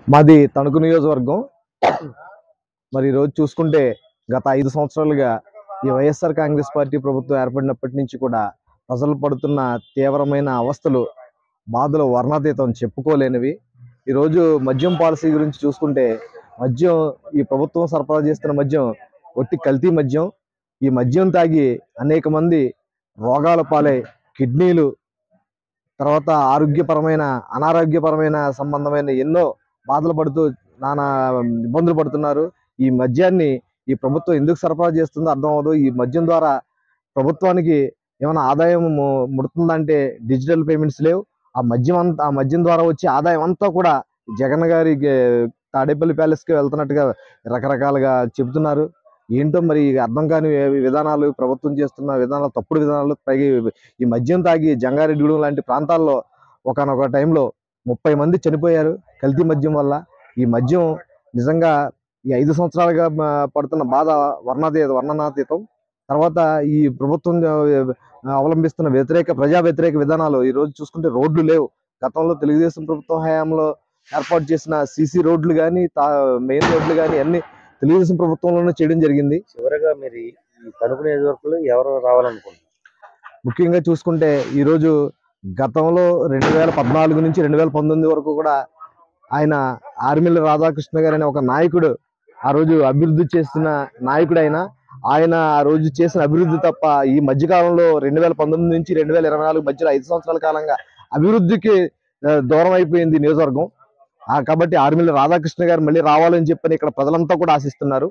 మాది తణుకు నియోజకవర్గం. మరి ఈరోజు చూసుకుంటే గత 5 సంవత్సరాలుగా ఈ వైఎస్ఆర్ కాంగ్రెస్ పార్టీ ప్రభుత్వం ఏర్పడినప్పటి నుంచి కూడా ప్రజలు పడుతున్న తీవ్రమైన అవస్థలు, బాధలు వర్ణాతీతం, చెప్పుకోలేనివి. ఈరోజు మద్యం పాలసీ గురించి చూసుకుంటే మద్యం, ఈ ప్రభుత్వం సరఫరా చేస్తున్న మద్యం ఒట్టి కల్తీ మద్యం. ఈ మద్యం తాగి అనేక మంది రోగాల పాలై కిడ్నీలు, తర్వాత ఆరోగ్యపరమైన, అనారోగ్యపరమైన సంబంధమైన ఎన్నో బాధలు పడుతూ నానా ఇబ్బందులు పడుతున్నారు. ఈ మద్యాన్ని ఈ ప్రభుత్వం ఎందుకు సరఫరా చేస్తుందో అర్థం అవ్వదు. ఈ మద్యం ద్వారా ప్రభుత్వానికి ఏమైనా ఆదాయం ముడుతుందంటే డిజిటల్ పేమెంట్స్ లేవు. ఆ మద్యం ద్వారా వచ్చే ఆదాయం అంతా కూడా జగన్ గారి తాడేపల్లి ప్యాలెస్కి వెళ్తున్నట్టుగా రకరకాలుగా చెబుతున్నారు. ఏంటో మరి అర్థం కాని విధానాలు, ప్రభుత్వం చేస్తున్న విధానాలు తప్పుడు విధానాలు. పైగా ఈ మద్యం తాగి జంగారెడ్డిగూడెం లాంటి ప్రాంతాల్లో ఒకనొక టైంలో 30 మంది చనిపోయారు కల్తీ మద్యం వల్ల. ఈ మద్యం నిజంగా ఈ 5 సంవత్సరాలుగా పడుతున్న బాధ వర్ణనాతీతం. తర్వాత ఈ ప్రభుత్వం అవలంబిస్తున్న ప్రజా వ్యతిరేక విధానాలు ఈ రోజు చూసుకుంటే రోడ్లు లేవు. గతంలో తెలుగుదేశం ప్రభుత్వం హయాంలో ఏర్పాటు చేసిన సీసీ రోడ్లు కానీ, మెయిన్ రోడ్లు కానీ అన్ని తెలుగుదేశం ప్రభుత్వంలోనే చేయడం జరిగింది. చివరగా మీరు ఈ తణుకు నియోజకవర్గంలో ఎవరు రావాలనుకుంటున్నారు? ముఖ్యంగా చూసుకుంటే ఈరోజు గతంలో 2014 నుంచి 2019 వరకు కూడా ఆయన ఆర్మిల్లి రాధాకృష్ణ గారు అనే ఒక నాయకుడు ఆ రోజు అభివృద్ధి చేసిన నాయకుడు. ఆయన ఆ రోజు చేసిన అభివృద్ధి తప్ప ఈ మధ్యకాలంలో 2019 నుంచి 2024 మధ్యలో 5 సంవత్సరాల కాలంగా అభివృద్ధికి దూరం అయిపోయింది నియోజకవర్గం. కాబట్టి ఆర్మిల్లి రాధాకృష్ణ గారు మళ్ళీ రావాలని చెప్పని ఇక్కడ ప్రజలంతా కూడా ఆశిస్తున్నారు.